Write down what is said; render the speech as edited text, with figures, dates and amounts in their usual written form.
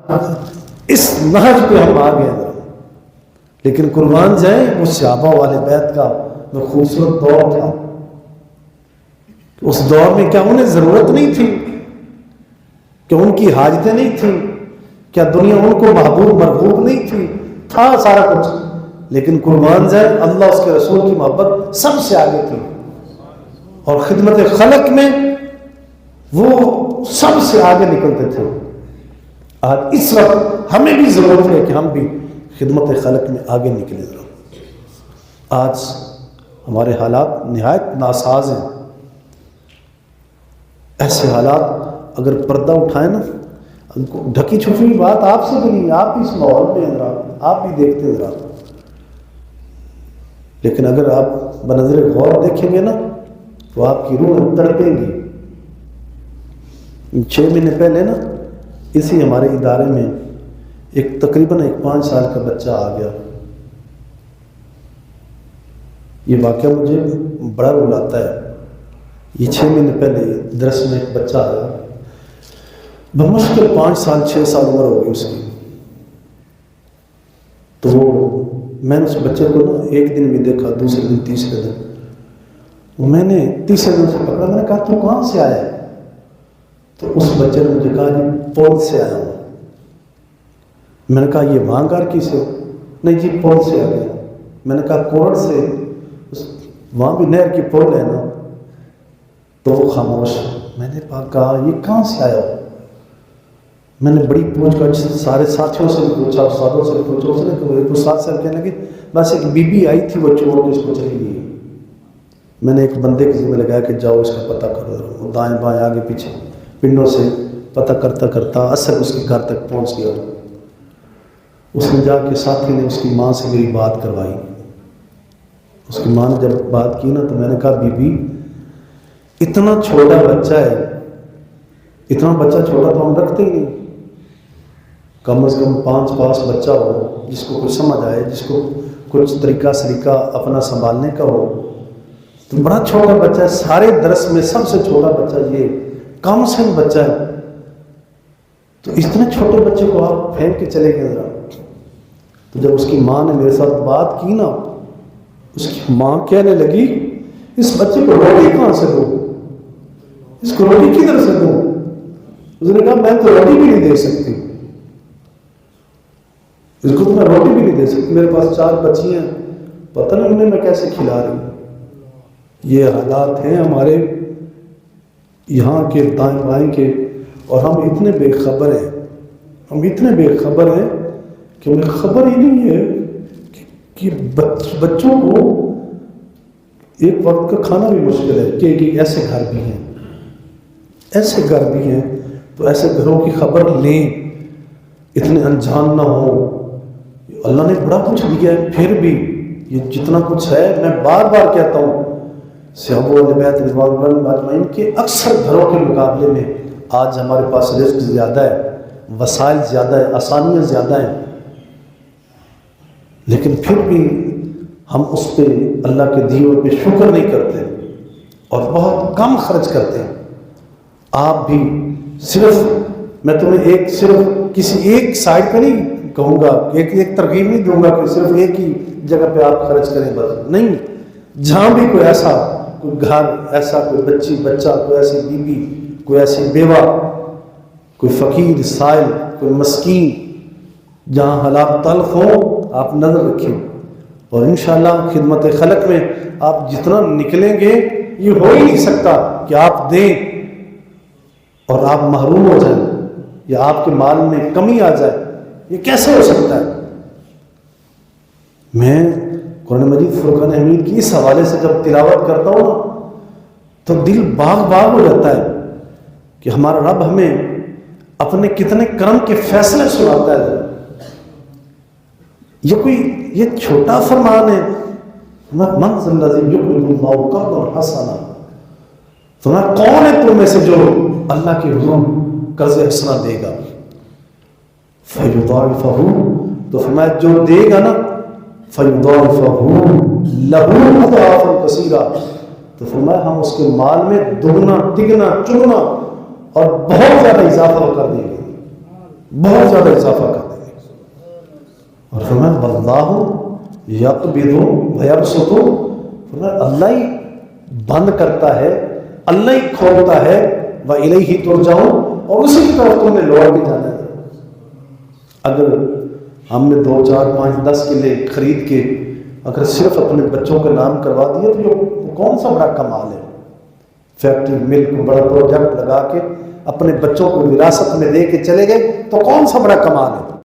اس نہج پہ ہم آ گئے ہیں. لیکن قربان جائیں وہ صحابہ والے بیت کا وہ خوبصورت دور تھا. اس دور میں کیا انہیں ضرورت نہیں تھی، کہ ان کی حاجتیں نہیں تھیں، کیا دنیا ان کو محبوب مرغوب نہیں تھی؟ تھا سارا کچھ. لیکن قربان جائے اللہ اس کے رسول کی محبت سب سے آگے تھی، اور خدمت خلق میں وہ سب سے آگے نکلتے تھے. آج اس وقت ہمیں بھی ضرورت ہے کہ ہم بھی خدمت خلق میں آگے نکلیں. آج ہمارے حالات نہایت ناساز ہیں. ایسے حالات اگر پردہ اٹھائیں نا، ڈھکی چھپی بات آپ سے بھی نہیں، آپ بھی اس ماحول میں ہیں، آپ بھی دیکھتے ہیں. لیکن اگر آپ بنظر غور دیکھیں گے نا تو آپ کی روح تڑپیں گی. 6 مہینے پہلے نا اسی ہمارے ادارے میں ایک تقریباً 5 سال کا بچہ آ گیا. یہ واقعہ مجھے بڑا رلاتا ہے. یہ 6 مہینے پہلے درس میں ایک بچہ آیا، بمشکل 5 سال 6 سال عمر ہو گئی اس کی. تو میں نے اس بچے کو نا ایک دن بھی دیکھا، دوسرے دن، تیسرے دن. میں نے تیسرے دن سے پکڑا، میں نے کہا تو کہاں سے آیا ہے؟ تو اس بچے نے مجھے کہا جی پول سے آیا ہوں. میں نے کہا یہ وہاں کی سے؟ نہیں جی پول سے آ گیا. میں نے کہا کوڑ سے؟ وہاں بھی نہر کی پول ہے نا. تو وہ خاموش. میں نے کہا یہ کہاں سے آیا ہو؟ میں نے بڑی پوچھ کر سارے ساتھیوں سے بھی پوچھا، استادوں سے بھی پوچھا. اس نے کہ ایک استاد صاحب کہنے لگے بس ایک بی بی آئی تھی وہ چور کے اس کو چلی گئی. میں نے ایک بندے کے ذمہ لگایا کہ جاؤ اس کا پتہ کرو. دائیں بائیں آگے پیچھے پنڈوں سے پتہ کرتا کرتا اصل اس کے گھر تک پہنچ گیا. اس نے جا کے ساتھی نے اس کی ماں سے میری بات کروائی. اس کی ماں نے جب بات کی نا تو میں نے کہا بی بی اتنا چھوٹا بچہ ہے، اتنا بچہ چھوٹا تو ہم رکھتے ہی نہیں. کم از کم 5 پاس بچہ ہو جس کو کچھ سمجھ آئے، جس کو کچھ طریقہ سلیقہ اپنا سنبھالنے کا ہو. تو بڑا چھوٹا بچہ ہے، سارے درس میں سب سے چھوٹا بچہ یہ کم سے کم بچہ ہے. تو اتنے چھوٹے بچے کو آپ پھینک کے چلے گئے ذرا. تو جب اس کی ماں نے میرے ساتھ بات کی نا، اس کی ماں کہنے لگی اس بچے کو روٹی کہاں سے دوں، اس کو روٹی کدھر سے دوں؟ اس نے کہا میں تو روٹی بھی نہیں دے سکتی، اس کو تو میں روٹی بھی نہیں دے سکتی. میرے پاس 4 بچی ہیں، پتہ نہیں انہیں میں کیسے کھلا رہی ہوں. یہ حالات ہیں ہمارے یہاں کے دائیں بائیں کے. اور ہم اتنے بے خبر ہیں، ہم اتنے بے خبر ہیں کہ ہمیں خبر ہی نہیں ہے کہ بچوں کو ایک وقت کا کھانا بھی مشکل ہے. کہ ایسے گھر بھی ہیں، ایسے گھر بھی ہیں. تو ایسے گھروں کی خبر لیں، اتنے انجان نہ ہوں. اللہ نے بڑا کچھ دیا ہے، پھر بھی یہ جتنا کچھ ہے میں بار بار کہتا ہوں صحابہ و بیت رضوان اللہ اجمعین کے اکثر گھروں کے مقابلے میں آج ہمارے پاس رزق زیادہ ہے، وسائل زیادہ ہے، آسانیاں زیادہ ہیں. لیکن پھر بھی ہم اس پہ اللہ کے دیے پہ شکر نہیں کرتے اور بہت کم خرچ کرتے ہیں. آپ بھی صرف میں تمہیں صرف کسی ایک سائڈ پہ نہیں کہوں گا، ایک ترغیب نہیں دوں گا کہ صرف ایک ہی جگہ پہ آپ خرچ کریں، بس نہیں. جہاں بھی کوئی ایسا کوئی گھر، ایسا کوئی بچی بچہ، کوئی ایسی بیوی، کوئی ایسی بیوہ، کوئی فقیر سائل، کوئی مسکین، جہاں حالات تلخ ہوں آپ نظر رکھیں. اور انشاءاللہ خدمت خلق میں آپ جتنا نکلیں گے یہ ہو ہی نہیں سکتا کہ آپ دیں اور آپ محروم ہو جائیں یا آپ کے مال میں کمی آ جائے. یہ کیسے ہو سکتا ہے؟ میں قرآن مجید فرقان حمید کی اس حوالے سے جب تلاوت کرتا ہوں نا تو دل باغ باغ ہو جاتا ہے کہ ہمارا رب ہمیں اپنے کتنے کرم کے فیصلے سناتا ہے. یہ چھوٹا فرمان ہے. من ذا الذی یقرض اللہ قرضا حسنا، فرمایا کون ہے تم میں سے جو اللہ کے حضور قرض حسنا دے گا؟ فیضاعفہ، تو فرمایا جو دے گا نا فیضاعفہ لہ اضعافا کثیرا، تو فرمایا ہم اس کے مال میں دگنا تگنا چگنا اور بہت زیادہ اضافہ کر دیں گے. بہت زیادہ اضافہ کر دیں گے. اور فرمایا واللہ یقبض ویبسط، فرمایا اللہ ہی بند کرتا ہے، اللہ ہی کھولتا ہے، وَإِلَيْهِ تُرْجَعُونَ، اور اسی کی طرف تم نے لوٹ کے جانا ہے. اگر ہم نے 2 4 5 10 کلے خرید کے اگر صرف اپنے بچوں کے نام کروا دیے تو یہ کون سا بڑا کمال ہے. فیکٹری مل کو بڑا پروجیکٹ لگا کے اپنے بچوں کو وراثت میں دے کے چلے گئے تو کون سا بڑا کمال ہے.